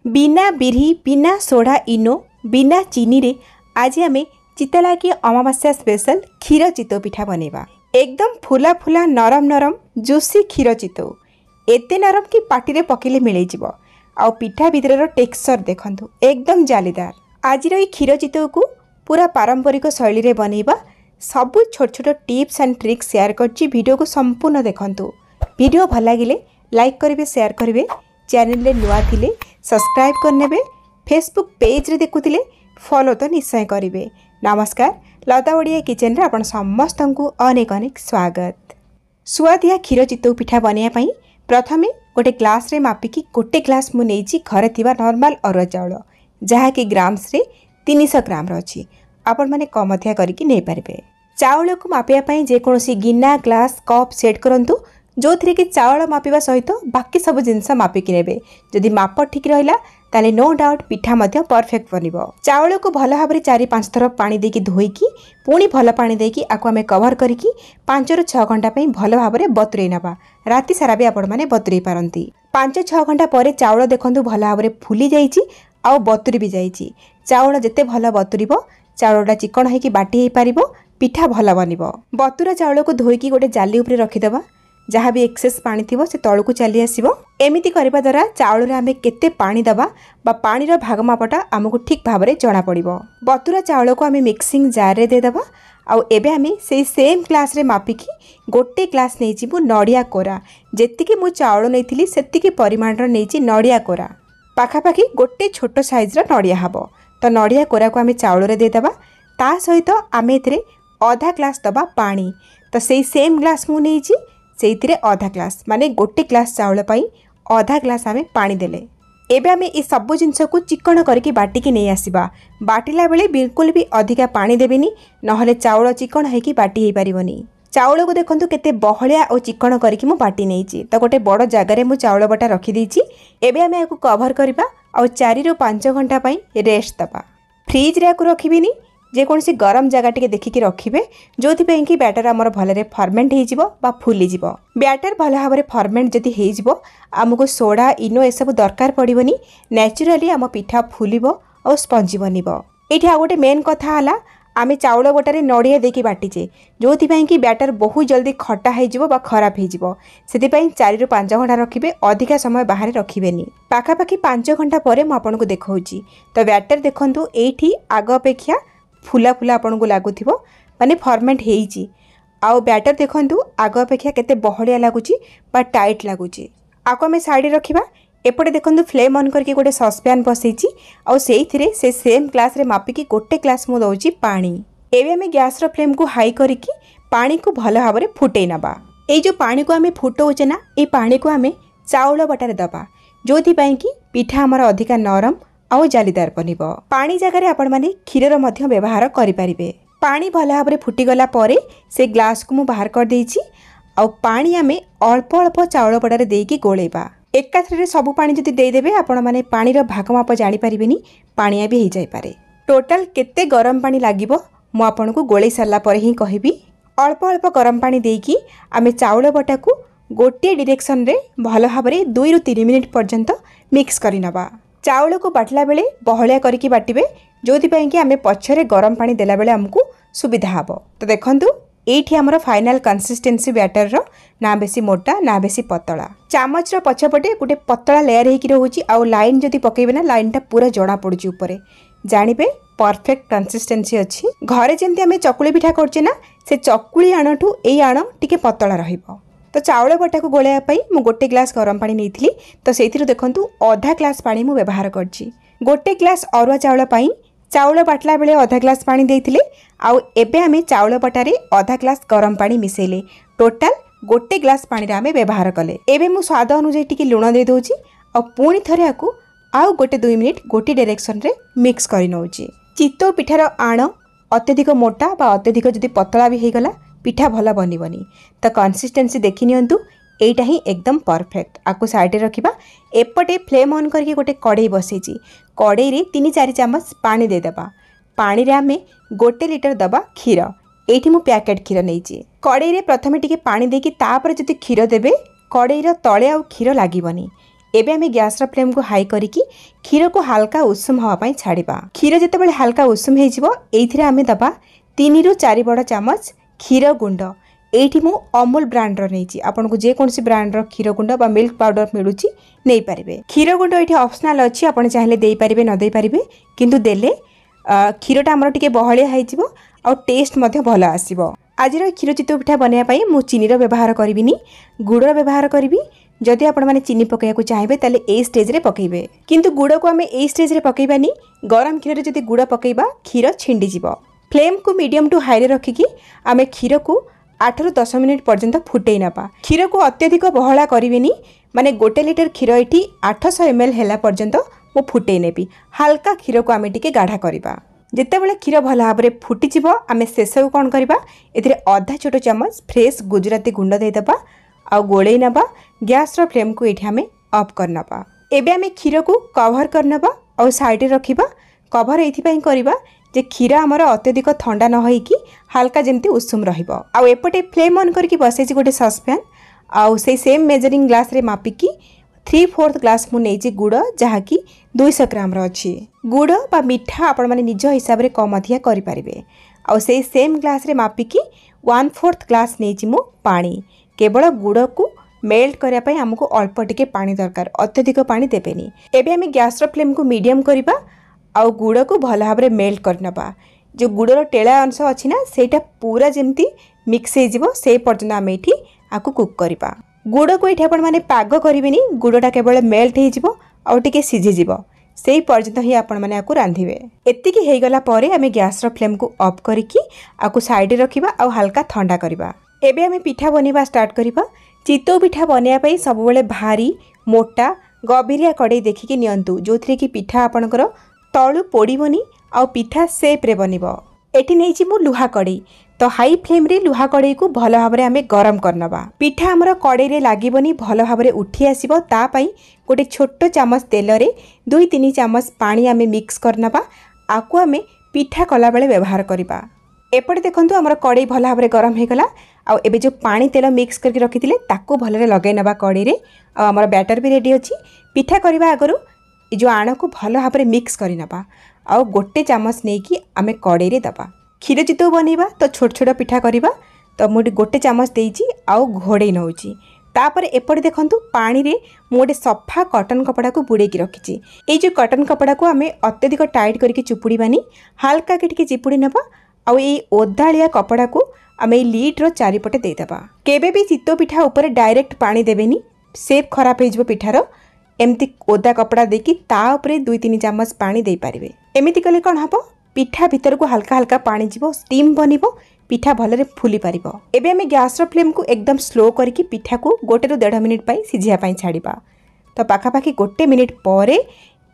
बिना बिरी बिना सोडा इनो बिना चीनी रे आज आम चितलागी अमावास्या स्पेशल क्षीर चितौ पिठा बनेबा। एकदम फुला फुला नरम नरम जूसी क्षीर चितौ एते नरम कि पाटी पकेले मिल जाव। आउ पिठा भितर टेक्सचर देखंतु एकदम जालीदार। आज क्षीर चितौ को पूरा पारंपरिक शैली रे बनेबा। सबु छोट छोट टिप्स एंड ट्रिक्स शेयर करछि। वीडियो को संपूर्ण देखंतु। वीडियो भल लागिले लाइक करेंगे, शेयर करेंगे। चैनल रे नुआ थिले सब्सक्राइब करने। फेसबुक पेज रे देखुथिले फॉलो तो निश्चय करेंगे। नमस्कार, लता ओडिया किचन रे आपण समस्त को अनेक अनेक स्वागत। सुआदिया क्षीर चितौ पिठा बनैया पई प्रथमे गोटे ग्लास रे मापिकी गोटे ग्लास मु नेइची घरे थिबा नॉर्मल अरुआ चाउल जहा कि ग्राम्स रे 300 ग्राम रछि। आपण माने कम अधिया करिकि नै पारिबे। चाउल को मापिया पई जे कोनोसी गिना ग्लास कप सेट करंतु जो थी कि चाउल मापिबा सहित बाकी सब जिनस मापिकी नेबे। जदि माप ठीक रहिला ताले नो डाउट पिठा मध्य परफेक्ट बनिबो। चाउल को भल भाव 4-5 थर पानी देकी धोईकी पुणी भल पानी देकी आको आमे कवर करिकी 5-6 घंटा पई भल भाव बतुरई नबा। राति सारा भी आपण माने बतुरई पारंती। 5-6 घंटा परे चाउल देखंतु भल भाव फुली जाईची आ बतुरी भी जाईची। चाउल जेते भल बतुरिबो चाउलटा चिकन हेकी बाटी हे पारिबो, पिठा भल बनिबो। बतुरा चाउल को धोईकी गोटे जाली उपरे रखिदबा। जहाँ भी एक्सेस पानी थी से तौक को चली आसो। एमती करने द्वारा चाउल आम केते पानी दबा बा पानीर भागमापटा आमको ठीक भाव में जना पड़ो। बतुरा चाउल को आम मिक्सिंग जार रे देदबा। आउ एबे आम से सेम ग्लास रे मापिकी गोटे ग्लास नहीं जीवु नड़िया कोरा। जेतिकी मु चाउल नहीं सेतिकी परिमाण नहीं नड़िया कोरा पाखापाखि गोटे छोट साइज नड़िया हब। तो नड़िया कोरा को आम चाउल रे देदबा। ता सहित आम ए अधा ग्लास दबा पानी। तो से सेम ग्लास मु नहीं से अधा ग्लास माने गोटे ग्लास चाउल पाई अधा ग्लास आमे पानी देले। एबे आमे ए सब जिनस को चिकन करके बाटिकी नहीं आसीबा। बाटिला बेले बिल्कुल भी अधिका पानी देबेनी, नहले चाउल चिकन हेकी बाटी हे पारिबोनी। चाउल को देखंतु केते बहलिया और चिकन करके मु बाटी नेइची। तो गोटे बड़ जगार मु चाउल बटा रखी देइची। एबे आमे याकु कवर करबा और 4-5 घंटा पाई रेस्ट दबा। फ्रिज रे याकु रखिबेनी, जे कोनसी गरम जगह टिके देखिकी रखिबे जोथि पे कि बैटर हमर भलरे फर्मेंट हे जिवो बा फुली जिवो। बैटर भल भाबरे फर्मेंट जदि हे जिवो हमको सोडा इनो ए सब दरकार पड़िबोनी। नेचुरली हम पिठा फुलिबो और स्पंजी बनिबो। एठी आ गोटे मेन कथा हला आमे चाउल गोटारे नड़िया देकी बाटीचे जोथि पे कि बैटर बहुत जल्दी खट्टा हे जिवो बा खराब हे जिवो। सेति पई 4-5 घंटा रखिबे, अधिका समय बाहर रखिबेनी। पाखापाखि 5 घंटा परे म आपनको देखौची। तो बैटर देखंतु एठी आग अपेक्षा फुला फुला आपन को लागुथिबो, माने फर्मेंट हेइची। आउ बैटर देखंतु आग अपेक्षा केते बहलिया लागुची बा टाइट लागुची। आको हमें साइड रखिबा। एपटे देखंतु फ्लेम ऑन करके गोटे सॉसपैन बसैची और सेइथिरे से सेम ग्लास रे मापिकी गोटे ग्लास मु दउची पानी। एबे हमें गैस रो फ्लेम को हाई करिकी पानी को भल भाव में फुटै नबा। ए जो पानी को हमें फुटौचे ना, ए पानी को हमें चाउल बटारे दबा जोथि पई कि पिठा हमर अधिका नरम आउ जालीदार बनिबो। पानी जगह आपण माने क्षीर मध्य व्यवहार करि परिबे। पानी भल भाव फुटी गला परे से ग्लास को मु बाहर कर देइची। आउ पानी आमे अल्प अल्प चाउल बडारे देकी गोळेबा। एकाथरे सब पानी जदि दे देबे आपण माने पानीर भागमाप जानि परिबेनी, पानिया भी हे जाय पारे। टोटल केते गरम पानी लागिबो मु आपण को गोळै सरला परे ही कहिबी। अल्प अल्प गरम पानी देकी आमे चाउल बटा को गोटे डायरेक्शन रे भल भाव 2-3 मिनिट पर्यंत मिक्स करि नबा। चाउल को बाटला बेले बहलिया करके बाटिबे जोथि पई कि आमे पछरे गरम पानी देला बेले हमकु सुविधा हबो। तो देखंतु एठी हमर फाइनल कंसिस्टेंसी बैटर रो ना बेसी मोटा ना बेसी पतला। चामच रो पछपटे गोटे पतला लेयर हेकी रहउची। आ लाइन जदि पकेबे ना लाइनटा पूरा जणा पड़ुची ऊपरे, जानिबे परफेक्ट कंसिस्टेंसी अछि। घरे जेंति आमे चकुली पिठा करचे ना, से चकुली आणठू एई आण टिके पतला रहिबो। तो चाउल बटा को गोळेया पई मु गोटे ग्लास गरम पानी नेइथिली। तो सेथिरु देखंतु आधा ग्लास पानी मु व्यवहार करची। गोटे ग्लास अरुआ चाउल पई चाउल बाटला बेले आधा ग्लास पानी देइथिले। आउ एबे आमे चाउल बटारे आधा ग्लास गरम पानी मिसेले। टोटल गोटे ग्लास पानी रे आमे व्यवहार कले। एबे मु स्वाद अनुसार टिके लुण दे दोची और पुणी थरे आकु आउ गोटे 2 मिनिट गोटे डायरेक्शन रे मिक्स करि नउची। चितौ पिठार आण अत्यधिक मोटा बा अत्यधिक जदि पतला भी हे गला पिठा भला बनिबनी। तो कंसिस्टेंसी देखि नियंतु, एटा ही एकदम परफेक्ट। आकु साइड रे रखिबा। एपटे फ्लेम ऑन करके गोटे कढ़ई बसेची। कढ़ई रे 3-4 चम्मच पानी दे देबा। पानी रे हमें 1 लिटर दबा क्षीर। एठी मु पैकेट क्षीर नेइची। कढ़ई रे प्रथमे टिके पानी देकी तापर जति क्षीर देबे कढ़ईर तले आउ क्षीर लागिबनी। एबे आमे गैस फ्लेम को हाई करिकी क्षीर को हल्का उषुम हवा पई छाड़िबा। क्षीर जेतेबेले हल्का उषुम हे जिवो एइथिरे आमे दबा 3 रु 4 बड़ चामच क्षीर गुंड। एठी मु अमूल ब्रांड रो नेछि, आपन को जे कोनसी ब्रांड रो क्षीर गुंड बा मिल्क पाउडर मिलुची नै पारिबे। क्षीर गुंड एठी ऑप्शनल अछि, आपन चाहिले देई पारिबे न देई पारिबे, किंतु देले क्षीरटा हमर टिके बहलिया हे जिवो आ टेस्ट मध्ये भलो आसीबो। आजिर क्षीर चितौ पिठा बनेया पई मु चीनी रो व्यवहार करबिनी, गुड़ रो व्यवहार करबी। जदि आपण माने चीनी पकैया को चाहिबे ताले ए स्टेज रे पकैबे, किंतु गुड़ को हमें ए स्टेज रे पकैबानी। गरम क्षीर रे जदि गुड़ पकैबा क्षीर छिंडी जिवो। फ्लेम को मीडियम टू हाई रे रखिकी आमे क्षीर को 8 रु 10 मिनिट पर्यंत फुटै नबा। क्षीर को अत्यधिक बहळा करिवेनी, माने 1 लिटर क्षीर एठी 800 ml हेला पर्यंत मु फुटै नेबी। हल्का क्षीर को आमे टिके गाढ़ा करिबा। जेतेबेले क्षीर भल भाबरे फुटी जिवो आमे शेषउ कोन करिबा, एथिरे आधा छोट चम्मच फ्रेश गुजराती गुंड दे दबा आ गोळै नबा। गैस रो फ्लेम को एठी आमे ऑफ कर नबा। एबे आमे क्षीर को कवर कर नबा और साइड रे रखिबा। कवर एथि पई करिबा जे क्षीर हमर अत्यधिक ठंडा न होई कि हल्का जेंति उषुम रहिबो। आ एपटे फ्लेम ऑन करके बसैछि गोटे सॉसपैन आ से सेम मेजरिंग ग्लास रे मापिकी 3/4 ग्लास मु नेछि गुड़, जहा कि 200 ग्राम रो अछि। गुड़ बा मिठा आपण माने निज हिसाब रे कम अधिया करि परिबे। आ से सेम ग्लास रे मापिकी 1/4 ग्लास नेछि मु पानी। केवल गुड़ को मेल्ट करिया पई हमको अल्प टिके पानी दरकार, अत्यधिक पानी देबेनी। एबे हमें गैस रो फ्लेम को मीडियम करिबा आ गुड़ को भल भाबरे मेल्ट करनबा। जो गुड़ रो टेला अंश अछि ना सेटा पूरा जेंति मिक्स हे जिवो से पर्यंत हम एठी आकु कुक करिबा। गुड़ को एठी आपण माने पाग करिवेनी, गुड़टा केवल मेल्ट हे जिवो आ टिके सिझि जिवो सेही पर्यंत ही आपण माने आकु रांधिबे। एतिकी हे गला परे हमें गैस रो फ्लेम को ऑफ करिकी आकु साइड रे रखिबा आ हल्का ठंडा करिबा। एबे हमें पिठा बनेबा स्टार्ट करिबा। चितौ पिठा बनेया पई सब बेले भारी मोटा गभीरिया कड़े देखिके नियंतु, जोथरे कि पिठा आपनकर तळु पोड़ीबनी आ पिठा शेप रे बनिबो। एठी नेछि मु लुहा कड़े, तो हाई फ्लेम रे लुहा कड़े को भल भाबरे हमें गरम करनबा। पिठा हमर कड़े रे लागिबनी, भल भाबरे उठी आसीबो। ता पई गोटे छोट चामच तेल रे 2-3 चामच पानी हमें मिक्स करनबा। आकु हमें पिठा कला बेले व्यवहार करिबा। एपटे देखंतु हमर कड़े भल भाबरे गरम हे गला आ एबे जो पानी तेल मिक्स करके रखिथिले ताको भलरे लगै नबा कड़ी रे। आ हमर बैटर भी रेडी अछि। पिठा करबा आगरु ए जो आण को भल भाबरे मिक्स करि नबा आ गोटे चामच नेकी आमे कड़ी रे दबा। क्षीर चितौ बनेबा तो छोट छोट पिठा करबा, तो मुडी गोटे चामच देइची आ घोड़े नउची। तापर एपटे देखंतु पानी रे मु गोटे सफा कॉटन कपड़ा को बुड़े की रखिची। ए जो कॉटन कपड़ा को आमे अत्यधिक टाइट करके चुपुड़ीबानी, हल्का के टिके चिपुड़ी नबा आ ए ओदालिया कपड़ा को आमे लीड रो चारिपटे दे दबा। केबे भी चितौ पिठा ऊपर डायरेक्ट पानी देबेनी, शेप खराब हे जिवो पिठार। एमती ओदा कपड़ा देकी ता ऊपर 2-3 चामच पानी दे पारिबे। एमिति कले कोन हबो, पिठा भीतर को हल्का हल्का पानी जिवो, स्टीम बनिबो, पिठा भलरे फुली पारिबो। एबे हमें गैस रो फ्लेम को एकदम स्लो करके पिठा को 1 ରୁ 1.5 मिनिट पई सिझिया पई छाड़िबा। तो पाखापाखि 1 मिनिट परे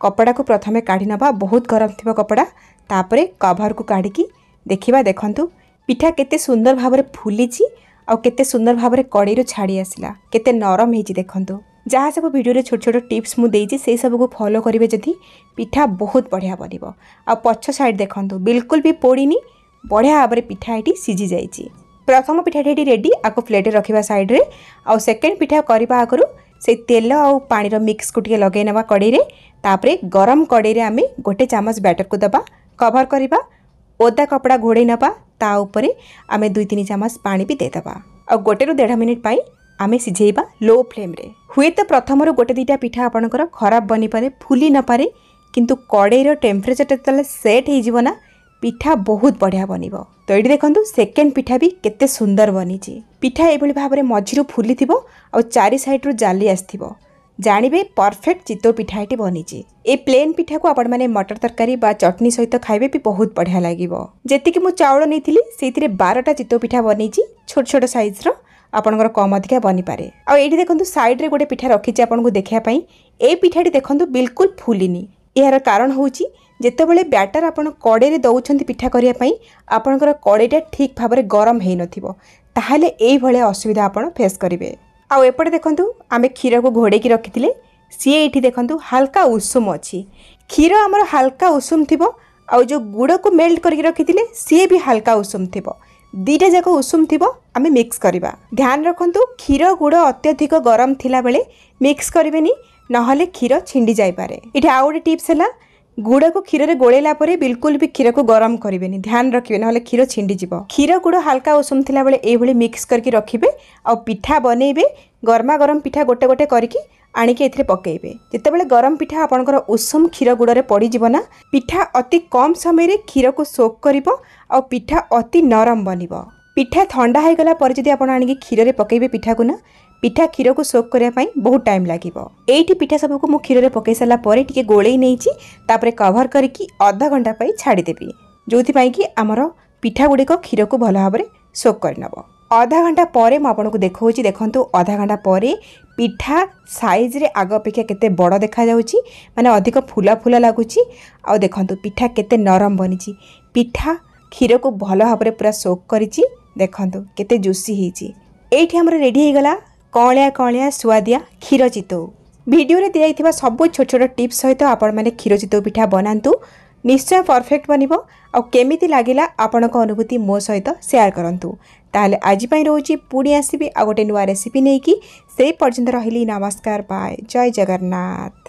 कपड़ा को प्रथमे काढ़ी नबा, बहुत गरम थिबो कपड़ा। तापरे कवर को काढ़ी देखिबा। देखंतु पिठा केते सुंदर भाबरे फुलीची आ केते सुंदर भाबरे कड़ी रो छाड़ी आसिला, केते नरम हेची। देखंतु जहाँ सब वीडियो रे छोट छोट टिप्स मु देइची से सब को फॉलो करिवे जथि पिठा बहुत बढ़िया बनिबो। आ पछ साइड देखंतु बिल्कुल भी पोड़ीनी, बढ़िया भाबरे पिठा एटी सिझी जाइची। प्रथम पिठा एटी रेडी, आको प्लेट रे रखिबा साइड रे। आ सेकंड पिठा करबा आगरु से तेल आ पानी रो मिक्स को टिके लगै नबा कड़ी रे। तापरे गरम कड़ी रे आमे गोटे चामच बैटर को दबा, कवर करिबा, ओदा कपड़ा घोड़े नबा। ता ऊपरे आमे 2-3 चामच पानी भी दे दबा आ 1 ରୁ 1.5 मिनिट पाई आमे सिझेइबा लो फ्लेम रे। हुए तो प्रथम रो गोटे 2टा पिठा आपनकर खराब बनी पारे, फुली न पारे, किंतु कड़े रो टेम्परेचर तले सेट हे जिवो ना, पिठा बहुत बढ़िया बनिबो। तो एठी देखंतु सेकंड पिठा भी केते सुंदर बनिची। पिठा एभली भाबरे मझिरु फुली थिबो आ चारि साइड रो जाली आस्थिबो, जानिबे परफेक्ट चितौ पिठा एटी बनिची। ए प्लेन पिठा को आपण माने मटर तरकारी बा चटनी सहित खाइबे भी बहुत बढ़िया लागिबो। जेतिके मु चाउळ नेथिली सेथिरे 12टा चितौ पिठा बनिची, छोट छोट साइज रो, आपनकर कम अधिका बनी पारे। आ एठी देखंतु साइड रे गोटे पिठा रखिची आपन को देखिया पई। ए पिठाटी देखंतु बिल्कुल फुलिनी। एहार कारण होउची जेतेबेले बैटर आपण कड़े रे दउछंती पिठा करिया पई, आपनकर कड़ेटा ठीक भाबरे गरम हेइ नथिबो, ताहाले एई भले असुविधा आपण फेस करिवे। आ एपटे देखंतु आमे क्षीर को घोड़े की रखिथिले, सी एठी देखंतु हल्का उषुम अछि। क्षीर हमर हल्का उषुम थिबो आ जो गुड़ को मेल्ट करके रखिथिले सी भी हल्का उषुम थिबो, दीटा जाक उषुम थिबो। आमे मिक्स करिबा। ध्यान रखंतु क्षीर गुड़ अत्यधिक गरम थिला बेले मिक्स करिवेनी, नहले क्षीर छिंडी जाई पारे। इठे आउ गोटे टिप्स है गुड़ को क्षीर में गोलेला परे बिल्कुल भी क्षीर को गरम करेंगे, ध्यान रखिए ना क्षीर छिंडी जीव। क्षीर गुड़ हल्का उषुम थिला बेले एभली मिक्स करके रखिए आ पिठा बनइबे। गरमा गरम पिठा गोटे गोटे करके आणिके एथिरे पकेइबे। जेतेबेले गरम पिठा आपनकर उषुम क्षीर गुड़ में पड़ी जीवना पिठा अति कम समय रे क्षीर को सोक करिवो आ पिठा अति नरम बनिवो। पिठा ठंडा हो गला पर जदि आपण आणिके क्षीर में पकेइबे पिठा को ना पिठा क्षीर को सोक करने पाई बहुत टाइम लगिवो। एठी पिठा सब को मु क्षीर में पकई सारा पर टिके गोलेई नहींची तापरे कवर करके आधा घंटा पाई छाड़ी देबी, जोथि पाई कि हमर पिठा गुडी को क्षीर को भल भाबरे सोक करनबो। आधा घंटा पर मु आपन को देखौची, देखंतु आधा घंटा पर पिठा साइज रे आग अपेक्षा केते बड़ देखा जाउची, माने अधिक फुला फुला लागुची। आ देखंतु पिठा केते नरम बनिची, पिठा क्षीर को भल भाबरे पूरा सोक करिची। देखंतु केते जुसी हिची। एठी हमर रेडी हो गला कौलिया कौलिया सुआदिया क्षीर चितौ। वीडियो रे दिया सब छोट छोट टिप्स सहित आपण माने क्षीर चितौ पिठा बनातु, निश्चय परफेक्ट बनिबो। आ केमिति लागिला आपणक अनुभूति मो सहित शेयर करंतु। ताहले आज पई रोची पुणी आसीबी आ गोटे नुआ रेसिपी नेकी। से पर्यंत रहिली नमस्कार, बाय, जय जगन्नाथ।